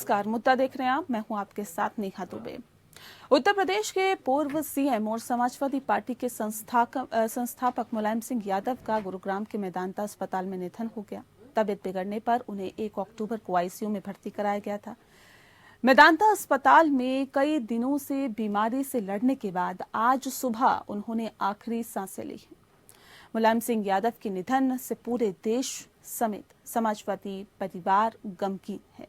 नमस्कार, मुद्दा देख रहे हैं आप। मैं हूं आपके साथ नेहा दुबे। उत्तर प्रदेश के पूर्व सीएम और समाजवादी पार्टी के संस्थापक मुलायम सिंह यादव का गुरुग्राम के मेदांता अस्पताल में निधन हो गया। तबीयत बिगड़ने पर उन्हें 1 अक्टूबर को आईसीयू में भर्ती कराया गया था। मेदांता अस्पताल में कई दिनों से बीमारी से लड़ने के बाद आज सुबह उन्होंने आखिरी सांसें ली। मुलायम सिंह यादव के निधन से पूरे देश समेत समाजवादी परिवार गमगीन है।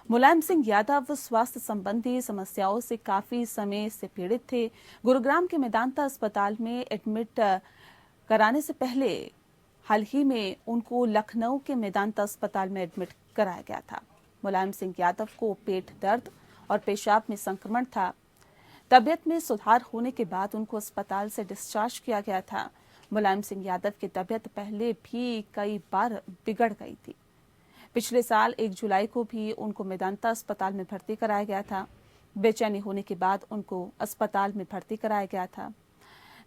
मुलायम सिंह यादव स्वास्थ्य संबंधी समस्याओं से काफी समय से पीड़ित थे। गुरुग्राम के मेदांता अस्पताल में एडमिट कराने से पहले हाल ही में उनको लखनऊ के मेदांता अस्पताल में एडमिट कराया गया था। मुलायम सिंह यादव को पेट दर्द और पेशाब में संक्रमण था। तबियत में सुधार होने के बाद उनको अस्पताल से डिस्चार्ज किया गया था। मुलायम सिंह यादव की तबियत पहले भी कई बार बिगड़ गई थी। पिछले साल 1 जुलाई को भी उनको मेदांता अस्पताल में भर्ती कराया गया था। बेचैनी होने के बाद उनको अस्पताल में भर्ती कराया गया था।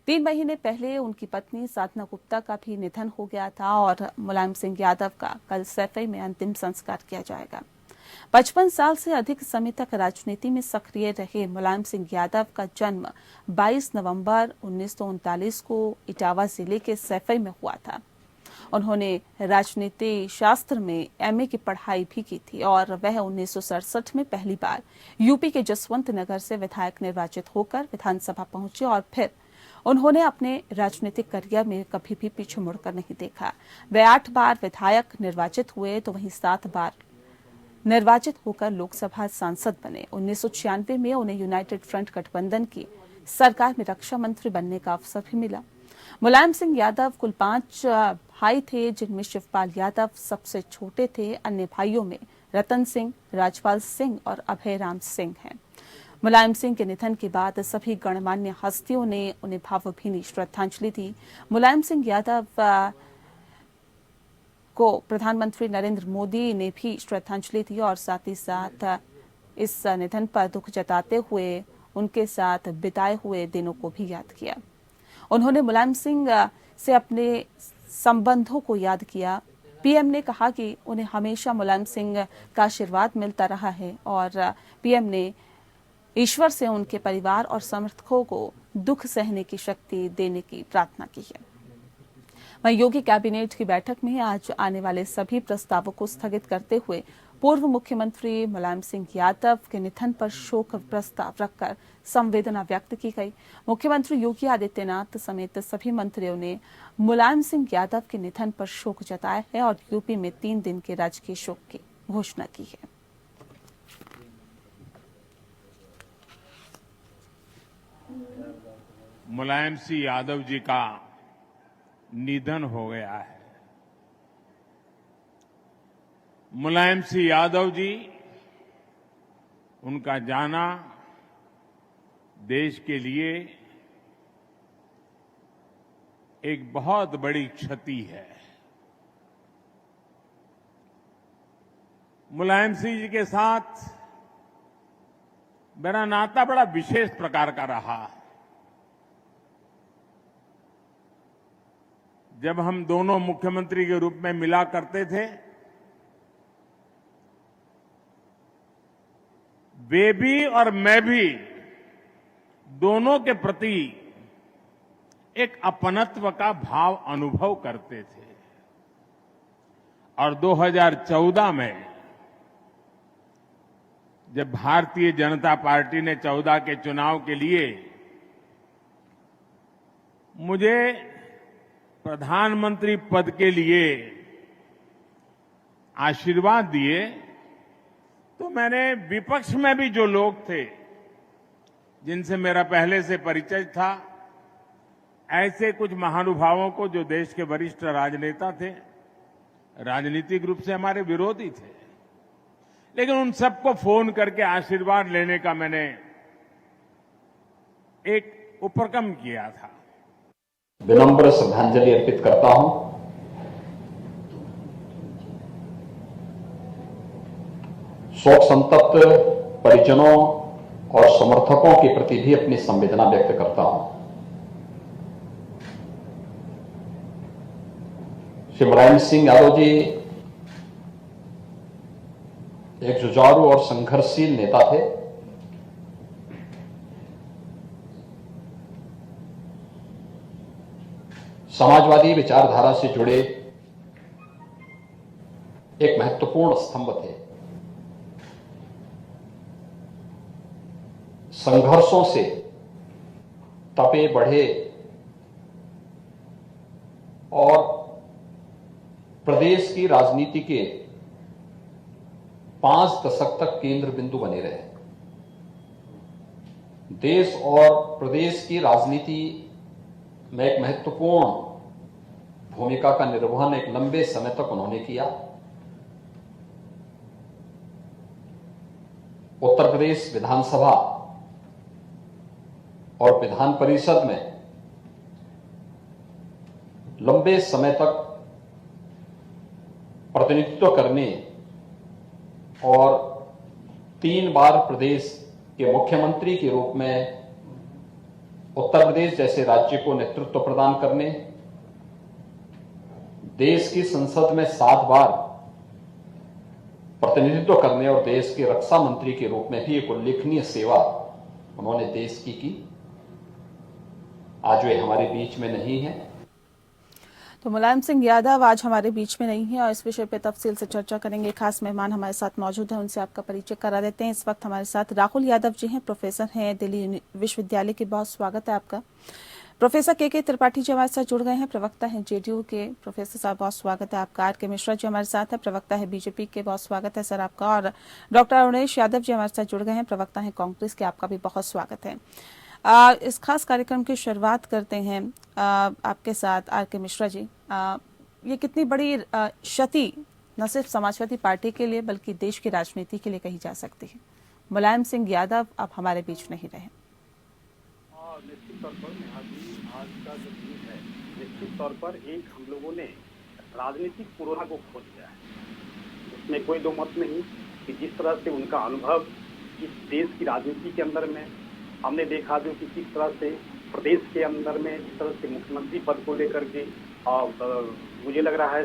3 महीने पहले उनकी पत्नी साधना गुप्ता का भी निधन हो गया था और मुलायम सिंह यादव का कल सैफई में अंतिम संस्कार किया जाएगा। 55 साल से अधिक समय तक राजनीति में सक्रिय रहे मुलायम सिंह यादव का जन्म 22 नवंबर 1939 को इटावा जिले के सैफई में हुआ था। उन्होंने राजनीति शास्त्र में एमए की पढ़ाई भी की थी और वह 1967 में पहली बार यूपी के जसवंत नगर से विधायक निर्वाचित होकर विधानसभा पहुंचे और फिर उन्होंने अपने राजनीतिक करियर में कभी भी पीछे मुड़कर नहीं देखा। वे 8 बार विधायक निर्वाचित हुए तो वहीं 7 बार निर्वाचित होकर लोकसभा सांसद बने। 1996 में उन्हें यूनाइटेड फ्रंट गठबंधन की सरकार में रक्षा मंत्री बनने का अवसर भी मिला। मुलायम सिंह यादव कुल 5 भाई थे, जिनमें शिवपाल यादव सबसे छोटे थे। अन्य भाइयों में रतन सिंह, राजपाल सिंह और अभय राम सिंह हैं। मुलायम सिंह के निधन के बाद सभी गणमान्य हस्तियों ने उन्हें भावभीनी श्रद्धांजलि दी। मुलायम सिंह यादव को प्रधानमंत्री नरेंद्र मोदी ने भी श्रद्धांजलि दी और साथ ही साथ इस निधन पर दुख जताते हुए उनके साथ बिताए हुए दिनों को भी याद किया। उन्होंने मुलायम सिंह से अपने संबंधों को याद किया। पीएम ने कहा कि उन्हें हमेशा मुलायम सिंह का आशीर्वाद मिलता रहा है और पीएम ने ईश्वर से उनके परिवार और समर्थकों को दुख सहने की शक्ति देने की प्रार्थना की है। वहीं योगी कैबिनेट की बैठक में आज आने वाले सभी प्रस्तावों को स्थगित करते हुए पूर्व मुख्यमंत्री मुलायम सिंह यादव के निधन पर शोक प्रस्ताव रखकर संवेदना व्यक्त की गई। मुख्यमंत्री योगी आदित्यनाथ समेत सभी मंत्रियों ने मुलायम सिंह यादव के निधन पर शोक जताया है और यूपी में 3 दिन के राजकीय शोक की घोषणा की है। मुलायम सिंह यादव जी का निधन हो गया है। मुलायम सिंह यादव जी, उनका जाना देश के लिए एक बहुत बड़ी क्षति है। मुलायम सिंह जी के साथ मेरा नाता बड़ा विशेष प्रकार का रहा। जब हम दोनों मुख्यमंत्री के रूप में मिला करते थे, वे भी और मैं भी दोनों के प्रति एक अपनत्व का भाव अनुभव करते थे। और 2014 में जब भारतीय जनता पार्टी ने 14 के चुनाव के लिए मुझे प्रधानमंत्री पद के लिए आशीर्वाद दिए, तो मैंने विपक्ष में भी जो लोग थे जिनसे मेरा पहले से परिचय था, ऐसे कुछ महानुभावों को जो देश के वरिष्ठ राजनेता थे, राजनीतिक रूप से हमारे विरोधी थे, लेकिन उन सबको फोन करके आशीर्वाद लेने का मैंने एक उपक्रम किया था। विनम्र श्रद्धांजलि अर्पित करता हूं। शोक संतप्त परिजनों और समर्थकों के प्रति भी अपनी संवेदना व्यक्त करता हूं। श्री मुलायम सिंह यादव जी एक जुझारू और संघर्षशील नेता थे। समाजवादी विचारधारा से जुड़े एक महत्वपूर्ण स्तंभ थे। संघर्षों से तपे बढ़े और प्रदेश की राजनीति के 5 दशक तक केंद्र बिंदु बने रहे। देश और प्रदेश की राजनीति में एक महत्वपूर्ण भूमिका का निर्वहन एक लंबे समय तक उन्होंने किया। उत्तर प्रदेश विधानसभा और विधान परिषद में लंबे समय तक प्रतिनिधित्व करने और 3 बार प्रदेश के मुख्यमंत्री के रूप में उत्तर प्रदेश जैसे राज्य को नेतृत्व प्रदान करने, देश की संसद में 7 बार प्रतिनिधित्व करने और देश के रक्षा मंत्री के रूप में भी एक उल्लेखनीय सेवा उन्होंने देश की। आज वे हमारे बीच में नहीं है। तो मुलायम सिंह यादव आज हमारे बीच में नहीं है और इस विषय पे तफसील से चर्चा करेंगे। खास मेहमान हमारे साथ मौजूद हैं, उनसे आपका परिचय करा देते हैं। इस वक्त हमारे साथ राहुल यादव जी हैं, प्रोफेसर हैं दिल्ली विश्वविद्यालय के। बहुत स्वागत है आपका। प्रोफेसर के त्रिपाठी जी हमारे साथ जुड़ गए हैं, प्रवक्ता हैं जेडीयू के। प्रोफेसर साहब बहुत स्वागत है आपका। आर के मिश्रा जी हमारे साथ हैं, प्रवक्ता है बीजेपी के। बहुत स्वागत है सर आपका। और डॉक्टर अरुणेश यादव जी हमारे साथ जुड़ गए हैं, प्रवक्ता है कांग्रेस के। आपका भी बहुत स्वागत है। इस खास कार्यक्रम की शुरुआत करते हैं आपके साथ आर के मिश्रा जी। ये कितनी बड़ी क्षति न सिर्फ समाजवादी पार्टी के लिए बल्कि देश की राजनीति के लिए कही जा सकती है। मुलायम सिंह यादव अब हमारे बीच नहीं रहे। निश्चित तौर पर आज का जो दिन है, निश्चित तौर पर एक हम लोगों ने राजनीतिक पुरोधा को खो दिया है। उसमें कोई दो मत नहीं कि जिस तरह से उनका अनुभव इस देश की राजनीति के अंदर में हमने देखा, जो कि किस तरह से प्रदेश के अंदर में जिस तरह से मुख्यमंत्री पद को लेकर के मुझे लग रहा है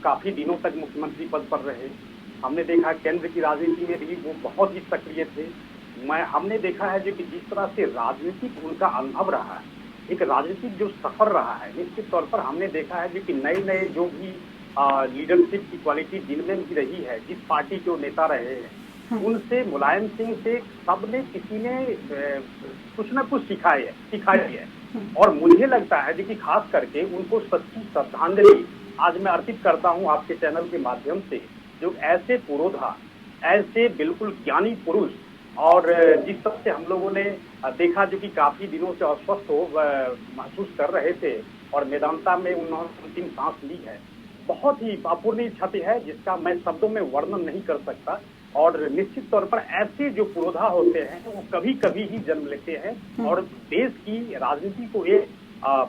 काफी दिनों तक मुख्यमंत्री पद पर रहे। हमने देखा केंद्र की राजनीति में भी वो बहुत ही सक्रिय थे। हमने देखा है जो कि जिस तरह से राजनीतिक उनका अनुभव रहा है, एक राजनीतिक जो सफर रहा है, निश्चित तौर पर हमने देखा है जो कि नए जो भी लीडरशिप की क्वालिटी जिनमें भी रही है, जिस पार्टी के नेता रहे हैं, उनसे मुलायम सिंह से सबने किसी ने कुछ न कुछ सिखाई है। और मुझे लगता है कि खास करके उनको सच्ची श्रद्धांजलि आज मैं अर्पित करता हूं आपके चैनल के माध्यम से, जो ऐसे पुरोधा, ऐसे बिल्कुल ज्ञानी पुरुष, और जिस तरह से हम लोगों ने देखा जो कि काफी दिनों से अस्वस्थ महसूस कर रहे थे और मैदानता में उन्होंने अंतिम सांस ली है, बहुत ही अपूर्णीय क्षति है जिसका मैं शब्दों में वर्णन नहीं कर सकता। और निश्चित तौर पर ऐसे जो पुरोधा होते हैं वो कभी कभी ही जन्म लेते हैं और देश की राजनीति को एक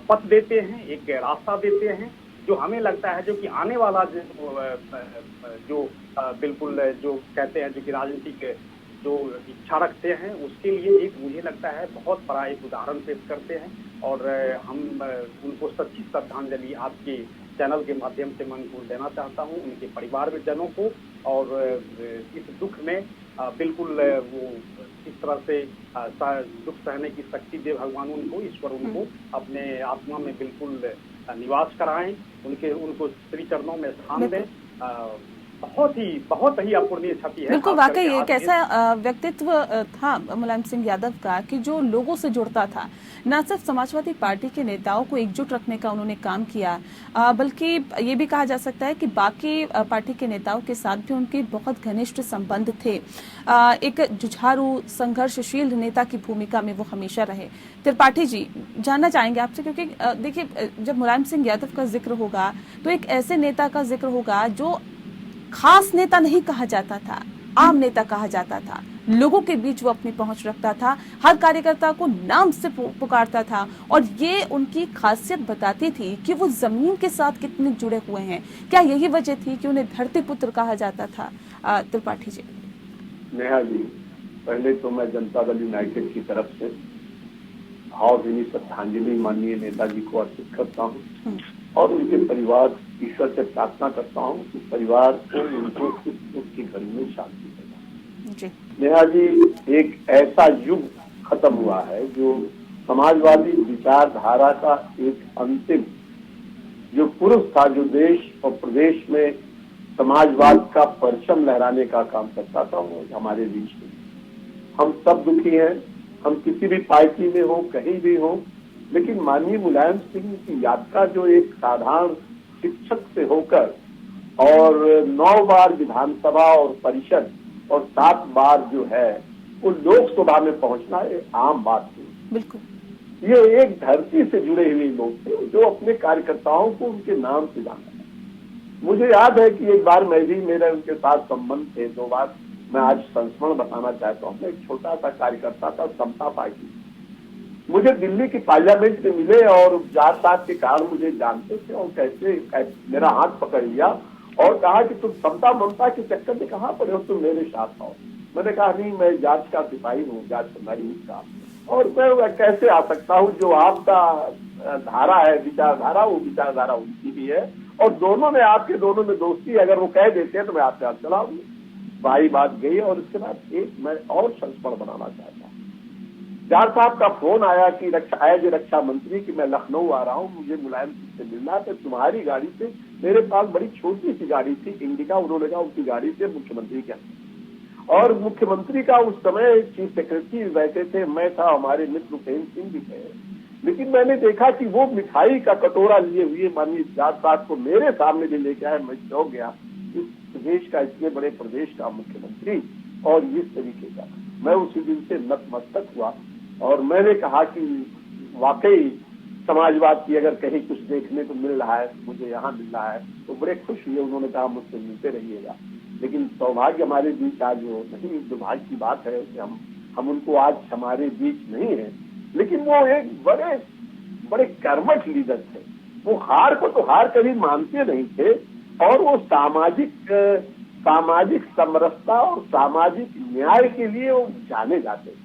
पथ देते हैं, एक रास्ता देते हैं, जो हमें लगता है जो कि आने वाला जो बिल्कुल जो कहते हैं जो कि राजनीतिक जो इच्छा रखते हैं उसके लिए एक मुझे लगता है बहुत बड़ा एक उदाहरण पेश करते हैं। और हम उनको सच्ची श्रद्धांजलि आपके चैनल के माध्यम से मैं उनको देना चाहता हूं, उनके परिवार जनों को। और इस दुख में बिल्कुल वो इस तरह से दुख सहने की शक्ति दे भगवान उनको, ईश्वर उनको अपने आत्मा में बिल्कुल निवास कराएं, उनको श्री चरणों में स्थान दें। बहुत ही अपूर्णीय क्षति है। बिल्कुल, वाकई एक ऐसा व्यक्तित्व था मुलायम सिंह यादव का कि जो लोगों से जुड़ता था। न सिर्फ समाजवादी पार्टी के नेताओं को एकजुट रखने का उन्होंने काम किया, बल्कि ये भी कहा जा सकता है कि बाकी पार्टी के नेताओं के साथ भी उनके बहुत घनिष्ठ संबंध थे। एक जुझारू संघर्षशील नेता की भूमिका में वो हमेशा रहे। त्रिपाठी जी, जानना चाहेंगे आपसे, क्योंकि देखिए जब मुलायम सिंह यादव का जिक्र होगा तो एक ऐसे नेता का जिक्र होगा जो खास नेता नहीं कहा जाता था, आम नेता कहा जाता था। लोगों के बीच वो अपनी पहुंच रखता था, हर कार्यकर्ता को नाम से पुकारता था, और ये उनकी खासियत बताती थी कि वो जमीन के साथ कितने जुड़े हुए हैं। क्या यही वजह थी कि उन्हें धरती पुत्र कहा जाता था? त्रिपाठी जी। नेहा जी, पहले तो मैं जनता दल यूनाइटेड की तरफ से भावभीनी श्रद्धांजलि माननीय नेताजी को अर्पित करता हूँ। और उनके परिवार, ईश्वर से प्रार्थना करता हूँ कि परिवार को उनको इस दुख की घड़ी में शांति देगा। जी नेहा जी, एक ऐसा युग खत्म हुआ है जो समाजवादी विचारधारा का एक अंतिम जो पुरुष था, जो देश और प्रदेश में समाजवाद का परचम लहराने का काम करता था, वो हमारे बीच में। हम सब दुखी हैं, हम किसी भी पार्टी में हो, कहीं भी हो, लेकिन माननीय मुलायम सिंह की यात्रा जो एक साधारण शिक्षक से होकर और 9 बार विधानसभा और परिषद और 7 बार जो है वो लोकसभा में पहुंचना एक आम बात थी। बिल्कुल। ये एक धरती से जुड़े हुए लोग थे जो अपने कार्यकर्ताओं को उनके नाम से जानते हैं। मुझे याद है कि एक बार मैं भी, मेरे उनके साथ संबंध थे 2 बार। मैं आज संस्मरण बताना चाहता हूँ। मैं एक छोटा सा कार्यकर्ता था समता पार्टी। मुझे दिल्ली की पार्लियामेंट में मिले और जात पात के कारण मुझे जानते थे और कैसे मेरा हाथ पकड़ लिया और कहा कि तुम समता ममता के चक्कर में कहाँ पड़े हो, तुम मेरे साथ आओ। मैंने कहा नहीं, मैं जांच का सिपाही हूँ, जांच सिपाही का, और मैं कैसे आ सकता हूँ। जो आपका धारा है, विचारधारा, वो विचारधारा उनकी भी है और दोनों में, आपके दोनों में दोस्ती, अगर वो कह देते हैं तो मैं आपके साथ चलाऊंगी। भाई बात गई। और उसके बाद एक मैं और संस्मरण बनाना चाहता हूँ। जार साहब का फोन आया कि रक्षा मंत्री की मैं लखनऊ आ रहा हूँ, मुझे मुलायम सिंह से मिलना है। तो तुम्हारी गाड़ी से, मेरे पास बड़ी छोटी सी गाड़ी थी इंडिका, उन्होंने कहा उनकी गाड़ी से मुख्यमंत्री के, और मुख्यमंत्री का उस समय चीफ सेक्रेटरी बैठे थे, मैं था, हमारे मित्र उपेंद्र सिंह भी थे। लेकिन मैंने देखा कि वो मिठाई का कटोरा लिए हुए माननीय जार साहब को मेरे सामने भी लेके आए। मैं चौंक गया, इस प्रदेश का, इतने बड़े प्रदेश का मुख्यमंत्री और इस तरीके का। मैं उसी दिन से नतमस्तक हुआ और मैंने कहा कि वाकई समाजवाद की अगर कहीं कुछ देखने को मिल रहा है, मुझे यहाँ मिल रहा है, तो बड़े खुश हुए। उन्होंने कहा मुझसे मिलते रहिएगा। लेकिन सौभाग्य हमारे बीच आज वो नहीं, दुर्भाग्य की बात है कि हम उनको आज हमारे बीच नहीं है। लेकिन वो एक बड़े कर्मठ लीडर थे। वो हार को तो हार कभी मानते नहीं थे और वो सामाजिक समरसता और सामाजिक न्याय के लिए वो जाने जाते।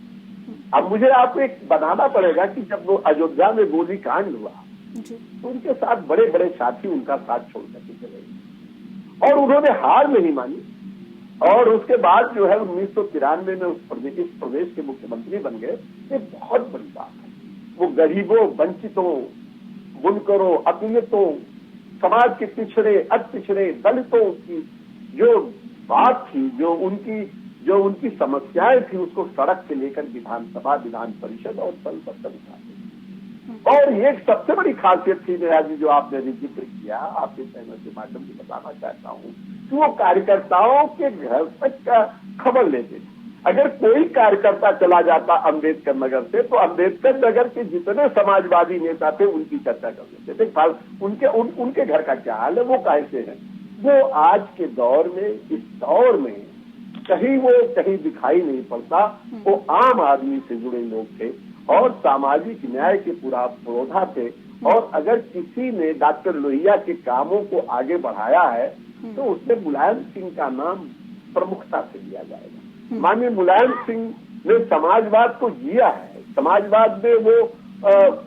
अब मुझे आपको एक बताना पड़ेगा कि जब वो अयोध्या में गोली कांड हुआ तो उनके साथ बड़े बड़े साथी उनका साथ छोड़ करके चले गए और उन्होंने हार नहीं मानी। और उसके बाद जो है 1993 में इस प्रदेश के मुख्यमंत्री बन गए। ये बहुत बड़ी बात है। वो गरीबों, वंचितों, बुनकरों, अपीड़ितों, समाज के पिछड़े, अति पिछड़े दलितों की जो बात थी, जो उनकी समस्याएं थी, उसको सड़क से लेकर विधानसभा, विधान परिषद और संसद तक उठाते। और एक सबसे बड़ी खासियत थी नेहा जी, जो आपने अभी जिक्र किया, आपके चैनल के माध्यम से बताना चाहता हूँ कि वो कार्यकर्ताओं के घर तक का खबर लेते थे। अगर कोई कार्यकर्ता चला जाता अम्बेडकर नगर से, तो अम्बेडकर नगर के जितने समाजवादी नेता थे उनकी चर्चा कर लेते थे। उनके घर का क्या हाल है, वो कैसे है। वो आज के दौर में, इस दौर में कहीं दिखाई नहीं पड़ता। वो आम आदमी से जुड़े लोग थे और सामाजिक न्याय के पूरा पुरोधा थे। और अगर किसी ने डॉक्टर लोहिया के कामों को आगे बढ़ाया है तो उसमें मुलायम सिंह का नाम प्रमुखता से लिया जाएगा। माननीय मुलायम सिंह ने समाजवाद को जिया है। समाजवाद में वो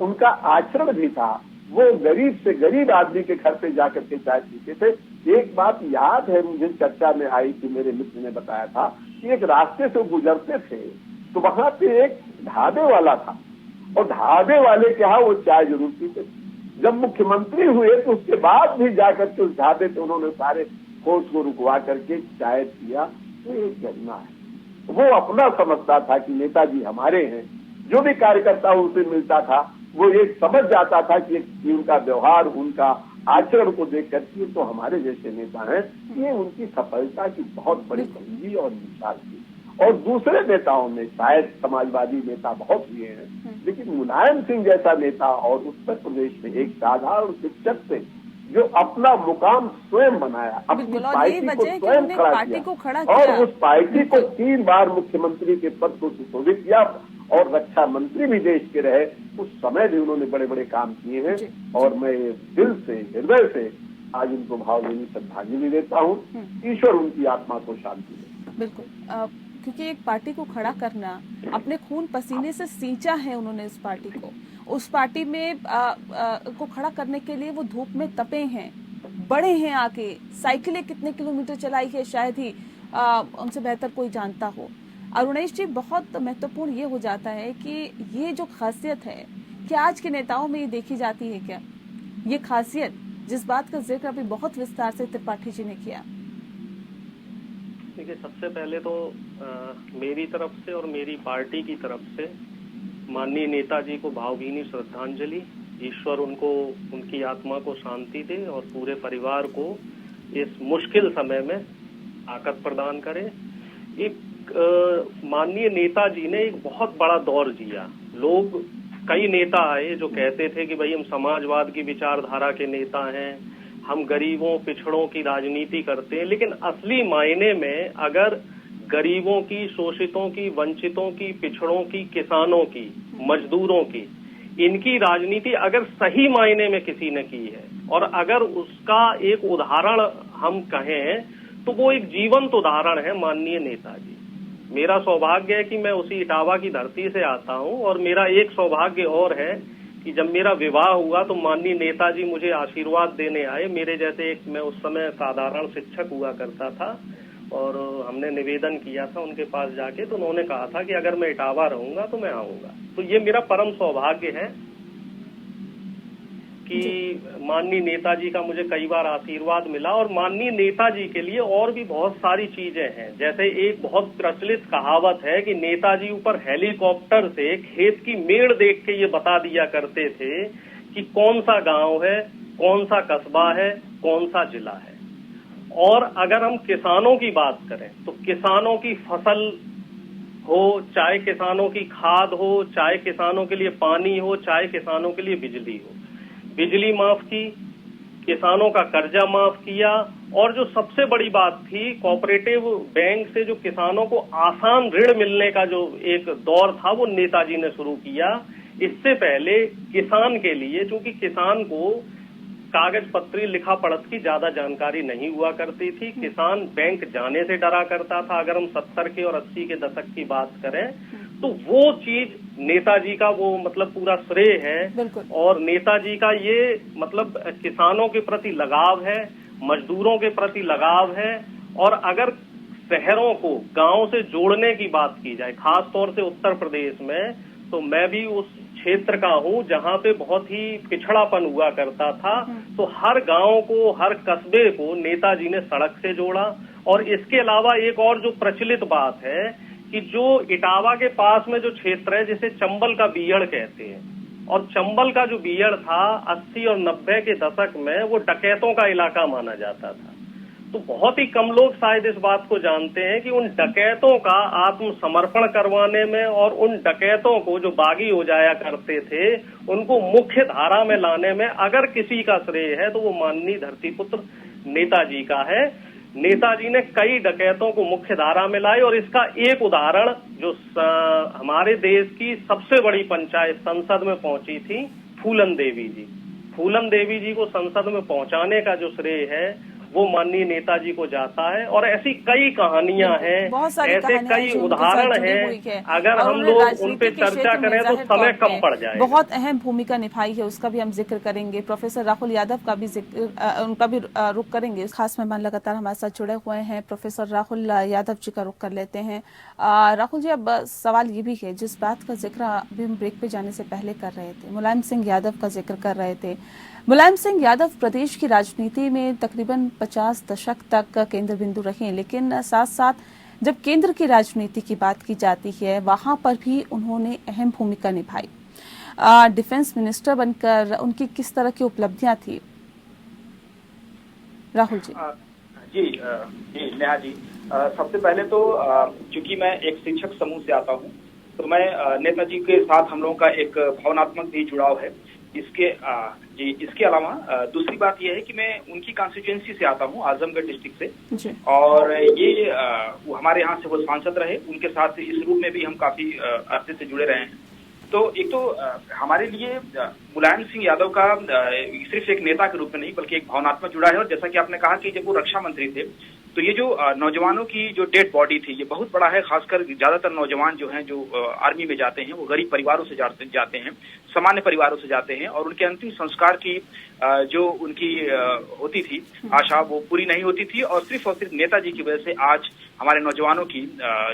उनका आचरण भी था। वो गरीब से गरीब आदमी के घर पे जाकर के चाय पीते थे। एक बात याद है मुझे, चर्चा में आई कि मेरे मित्र ने बताया था कि एक रास्ते से गुजरते थे तो वहां पे एक ढाबे वाला था और ढाबे वाले के यहाँ वो चाय जरूर पीते। जब मुख्यमंत्री हुए तो उसके बाद भी जाकर के उस ढाबे पे उन्होंने सारे फोर्स को रुकवा करके चाय पिया। तो एक गरिमा है। वो अपना समझता था कि नेताजी हमारे हैं। जो भी कार्यकर्ता उनसे मिलता था वो एक समझ जाता था कि उनका व्यवहार, उनका आचरण को देख करके तो हमारे जैसे नेता हैं। ये उनकी सफलता की बहुत बड़ी कुंजी और मिसाल थी। और दूसरे नेताओं में शायद समाजवादी नेता बहुत हुए हैं, लेकिन मुलायम सिंह जैसा नेता और उत्तर प्रदेश में एक साधारण शिक्षक से जो अपना मुकाम स्वयं बनाया, अपनी पार्टी को स्वयं खड़ा किया और उस पार्टी को 3 बार मुख्यमंत्री के पद को सुशोभित किया और रक्षा मंत्री भी देश के रहे। उस समय भी उन्होंने बड़े बड़े काम किए हैं और मैं दिल से, हृदय से आज उनको भावभीनी श्रद्धांजलि देता हूँ। ईश्वर उनकी आत्मा को शांति दे। बिल्कुल, क्योंकि एक पार्टी को खड़ा करना, अपने खून पसीने से सींचा है उन्होंने इस पार्टी को, उस पार्टी में को खड़ा करने के लिए वो धूप में तपे हैं, बड़े हैं, आके साइकिलें कितने किलोमीटर चलाई है शायद ही उनसे बेहतर कोई जानता हो। अरुणेश जी, बहुत महत्वपूर्ण ये हो जाता है कि ये जो खासियत है क्या आज के नेताओं में ये देखी जाती है क्या, ये खासियत जिस बात का जिक्र अभी बहुत विस्तार से त्रिपाठी जी ने किया? देखिए, सबसे पहले तो मेरी तरफ से और मेरी पार्टी की तरफ से माननीय नेताजी को भावभीनी श्रद्धांजलि। ईश्वर उनको, उनकी आत्मा को शांति दे और पूरे परिवार को इस मुश्किल समय में ताकत प्रदान करे। एक माननीय नेताजी ने एक बहुत बड़ा दौर जिया। लोग, कई नेता आए जो कहते थे कि भाई हम समाजवाद की विचारधारा के नेता हैं, हम गरीबों पिछड़ों की राजनीति करते हैं, लेकिन असली मायने में अगर गरीबों की, शोषितों की, वंचितों की, पिछड़ों की, किसानों की, मजदूरों की, इनकी राजनीति अगर सही मायने में किसी ने की है और अगर उसका एक उदाहरण हम कहें तो वो एक जीवंत उदाहरण है माननीय नेताजी। मेरा सौभाग्य है कि मैं उसी इटावा की धरती से आता हूं और मेरा एक सौभाग्य और है कि जब मेरा विवाह हुआ तो माननीय नेताजी मुझे आशीर्वाद देने आए। मेरे जैसे एक, मैं उस समय साधारण शिक्षक हुआ करता था और हमने निवेदन किया था उनके पास जाके, तो उन्होंने कहा था कि अगर मैं इटावा रहूंगा तो मैं आऊंगा। तो ये मेरा परम सौभाग्य है कि माननीय नेताजी का मुझे कई बार आशीर्वाद मिला। और माननीय नेताजी के लिए और भी बहुत सारी चीजें हैं। जैसे एक बहुत प्रचलित कहावत है कि नेताजी ऊपर हेलीकॉप्टर से खेत की मेड़ देख के ये बता दिया करते थे कि कौन सा गांव है, कौन सा कस्बा है, कौन सा जिला है। और अगर हम किसानों की बात करें तो किसानों की फसल हो, चाहे किसानों की खाद हो, चाहे किसानों के लिए पानी हो, चाहे किसानों के लिए बिजली हो, बिजली माफ की, किसानों का कर्जा माफ किया। और जो सबसे बड़ी बात थी, कोऑपरेटिव बैंक से जो किसानों को आसान ऋण मिलने का जो एक दौर था वो नेताजी ने शुरू किया। इससे पहले किसान के लिए, चूंकि किसान को कागज पत्री लिखा पढ़त की ज्यादा जानकारी नहीं हुआ करती थी, किसान बैंक जाने से डरा करता था। अगर हम 70 के और 80 के दशक की बात करें तो वो चीज नेताजी का वो मतलब पूरा श्रेय है। और नेताजी का ये मतलब किसानों के प्रति लगाव है, मजदूरों के प्रति लगाव है। और अगर शहरों को गांव से जोड़ने की बात की जाए, खास तौर से उत्तर प्रदेश में, तो मैं भी उस क्षेत्र का हूं जहां पे बहुत ही पिछड़ापन हुआ करता था। तो हर गांव को, हर कस्बे को नेताजी ने सड़क से जोड़ा। और इसके अलावा एक और जो प्रचलित बात है कि जो इटावा के पास में जो क्षेत्र है जिसे चंबल का बीहड़ कहते हैं, और चंबल का जो बीहड़ था 80 और 90 के दशक में वो डकैतों का इलाका माना जाता था। तो बहुत ही कम लोग शायद इस बात को जानते हैं कि उन डकैतों का आत्मसमर्पण करवाने में और उन डकैतों को जो बागी हो जाया करते थे उनको मुख्य धारा में लाने में अगर किसी का श्रेय है तो वो माननीय धरतीपुत्र नेताजी का है। नेताजी ने कई डकैतों को मुख्य धारा में लाए और इसका एक उदाहरण जो हमारे देश की सबसे बड़ी पंचायत संसद में पहुंची थी, फूलन देवी जी। फूलन देवी जी को संसद में पहुंचाने का जो श्रेय है वो माननीय नेताजी को जाता है। और ऐसी कई कहानियां हैं, ऐसे कई उदाहरण हैं, अगर हम लोग उन पे चर्चा करें तो समय कम पड़ जाएगा। बहुत अहम भूमिका निभाई है, उसका भी हम जिक्र करेंगे। प्रोफेसर राहुल यादव का भी उनका भी रुख करेंगे। खास मेहमान लगातार हमारे साथ जुड़े हुए हैं, प्रोफेसर राहुल यादव जी का रुख कर लेते हैं। राहुल जी, अब सवाल ये भी है, जिस बात का जिक्र अभी हम ब्रेक पे जाने से पहले कर रहे थे, मुलायम सिंह यादव का जिक्र कर रहे थे। मुलायम सिंह यादव प्रदेश की राजनीति में तकरीबन 50 दशक तक केंद्र बिंदु रहे, लेकिन साथ साथ जब केंद्र की राजनीति की बात की जाती है वहां पर भी उन्होंने अहम भूमिका निभाई। डिफेंस मिनिस्टर बनकर उनकी किस तरह की उपलब्धियां थी? राहुल जी। जी नेहा जी, सबसे पहले तो चूंकि मैं एक शिक्षक समूह से आता हूं तो मैं नेताजी के साथ हम लोगों का एक भावनात्मक भी जुड़ाव है। इसके अलावा दूसरी बात यह है कि मैं उनकी कॉन्स्टिट्यूएंसी से आता हूं, आजमगढ़ डिस्ट्रिक्ट से, और ये वो हमारे यहाँ से वो सांसद रहे, उनके साथ इस रूप में भी हम काफी अरसे से जुड़े रहे हैं। तो एक तो हमारे लिए मुलायम सिंह यादव का सिर्फ एक नेता के रूप में नहीं बल्कि एक भावनात्मक जुड़ा है। और जैसा कि आपने कहा कि जब वो रक्षा मंत्री थे तो ये जो नौजवानों की जो डेड बॉडी थी, ये बहुत बड़ा है। खासकर ज्यादातर नौजवान जो हैं, जो आर्मी में जाते हैं, वो गरीब परिवारों से जाते हैं, सामान्य परिवारों से जाते हैं, और उनके अंतिम संस्कार की जो उनकी होती थी आशा, वो पूरी नहीं होती थी, और सिर्फ नेताजी की वजह से आज हमारे नौजवानों की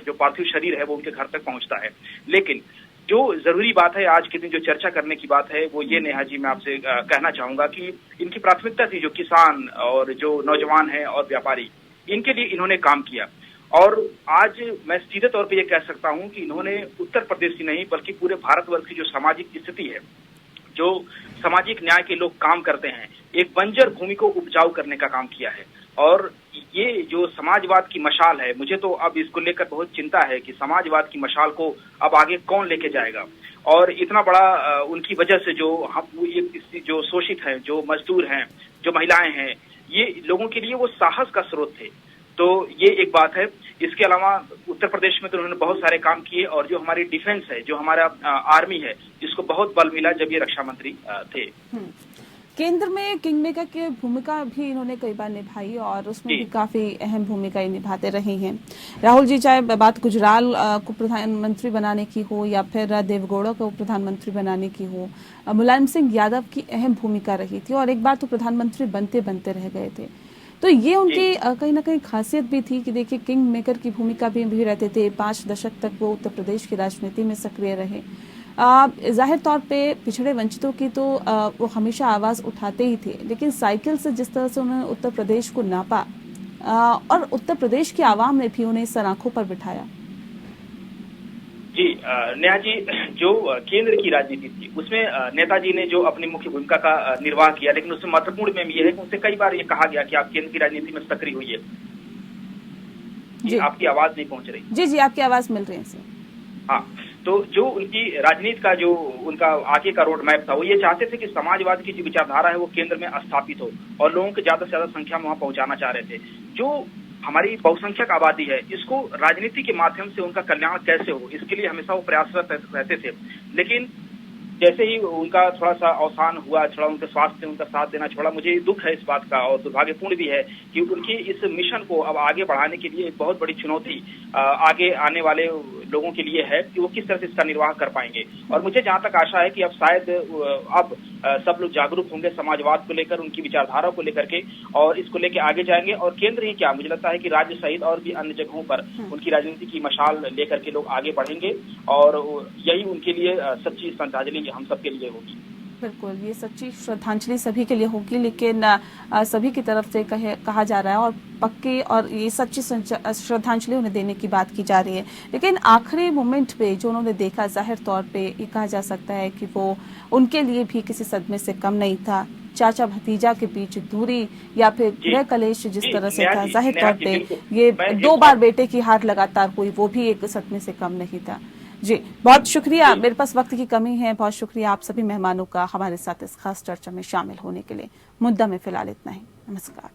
जो पार्थिव शरीर है वो उनके घर तक पहुंचता है। लेकिन जो जरूरी बात है आज के दिन, जो चर्चा करने की बात है, वो ये नेहा जी, मैं आपसे कहना चाहूंगा कि इनकी प्राथमिकता थी जो किसान और जो नौजवान हैं और व्यापारी, इनके लिए इन्होंने काम किया। और आज मैं सीधे तौर पे ये कह सकता हूं कि इन्होंने उत्तर प्रदेश ही नहीं बल्कि पूरे भारतवर्ष की जो सामाजिक स्थिति है, जो सामाजिक न्याय के लोग काम करते हैं, एक बंजर भूमि को उपजाऊ करने का काम किया है। और ये जो समाजवाद की मशाल है, मुझे तो अब इसको लेकर बहुत चिंता है कि समाजवाद की मशाल को अब आगे कौन लेके जाएगा। और इतना बड़ा उनकी वजह से जो शोषित हैं, जो मजदूर हैं, जो महिलाएं हैं, ये लोगों के लिए वो साहस का स्रोत थे। तो ये एक बात है। इसके अलावा उत्तर प्रदेश में तो उन्होंने बहुत सारे काम किए, और जो हमारी डिफेंस है, जो हमारा आर्मी है, इसको बहुत बल मिला जब ये रक्षा मंत्री थे। केंद्र में किंग मेकर की भूमिका भी इन्होंने कई बार निभाई, और उसमें भी काफी अहम भूमिका निभाते रहे हैं। राहुल जी, चाहे बात गुजराल को प्रधानमंत्री बनाने की हो या फिर देवगौड़ा को प्रधानमंत्री बनाने की हो, मुलायम सिंह यादव की अहम भूमिका रही थी, और एक बार तो प्रधानमंत्री बनते बनते रह गए थे। तो ये उनकी कहीं ना कहीं खासियत भी थी कि देखिए, किंग मेकर की भूमिका भी रहते थे। 5 दशक तक वो उत्तर प्रदेश की राजनीति में सक्रिय रहे। जाहिर तौर पे पिछड़े वंचितों की तो वो हमेशा आवाज उठाते ही थे, लेकिन साइकिल से जिस तरह से उन्होंने उत्तर प्रदेश को नापा, और उत्तर प्रदेश की आवाम ने भी उन्हें सराखों पर बिठाया। जी नेहा जी, जो केंद्र की राजनीति थी उसमें नेताजी ने जो अपनी मुख्य भूमिका का निर्वाह किया, लेकिन उसमें महत्वपूर्ण में ये है कि उनसे कई बार ये कहा गया कि आप केंद्र की राजनीति में सक्रिय हुई है। जी, आपकी आवाज नहीं पहुंच रही। जी जी, आपकी आवाज मिल रही है सर। हाँ, तो जो उनकी राजनीति का जो उनका आगे का रोड मैप था, वो ये चाहते थे कि समाजवाद की जो विचारधारा है वो केंद्र में स्थापित हो, और लोगों की ज्यादा से ज्यादा संख्या में वहां पहुंचाना चाह रहे थे। जो हमारी बहुसंख्यक आबादी है, इसको राजनीति के माध्यम से उनका कल्याण कैसे हो, इसके लिए हमेशा वो प्रयासरत रहते थे। लेकिन जैसे ही उनका थोड़ा सा अवसान हुआ, थोड़ा उनके स्वास्थ्य ने उनका साथ देना छोड़ा, मुझे दुख है इस बात का, और दुर्भाग्यपूर्ण भी है कि उनकी इस मिशन को अब आगे बढ़ाने के लिए एक बहुत बड़ी चुनौती आगे आने वाले लोगों के लिए है कि वो किस तरह से इसका निर्वाह कर पाएंगे। और मुझे जहां तक आशा है कि अब शायद अब सब लोग जागरूक होंगे समाजवाद को लेकर, उनकी विचारधारा को लेकर के, और इसको लेकर आगे जाएंगे। और केंद्र ही क्या, मुझे लगता है कि राज्य सहित और भी अन्य जगहों पर उनकी राजनीति की मशाल लेकर के लोग आगे बढ़ेंगे, और यही उनके लिए सच्ची श्रद्धांजलि हम सबके लिए होगी। बिल्कुल, ये सच्ची श्रद्धांजलि सभी के लिए होगी, लेकिन सभी की तरफ से कहा जा रहा है, और पक्की और ये सच्ची श्रद्धांजलि उन्हें देने की बात की जा रही है। लेकिन आखिरी मोमेंट पे जो उन्होंने देखा, जाहिर तौर पे ये कहा जा सकता है कि वो उनके लिए भी किसी सदमे से कम नहीं था। चाचा भतीजा के बीच दूरी या फिर गृह कलेश जिस तरह से था, जाहिर तौर पे ये 2 बार बेटे की हार लगातार हुई, वो भी एक सदमे से कम नहीं था। जी, बहुत शुक्रिया। मेरे पास वक्त की कमी है, बहुत शुक्रिया आप सभी मेहमानों का हमारे साथ इस खास चर्चा में शामिल होने के लिए। मुद्दा में फिलहाल इतना ही। नमस्कार।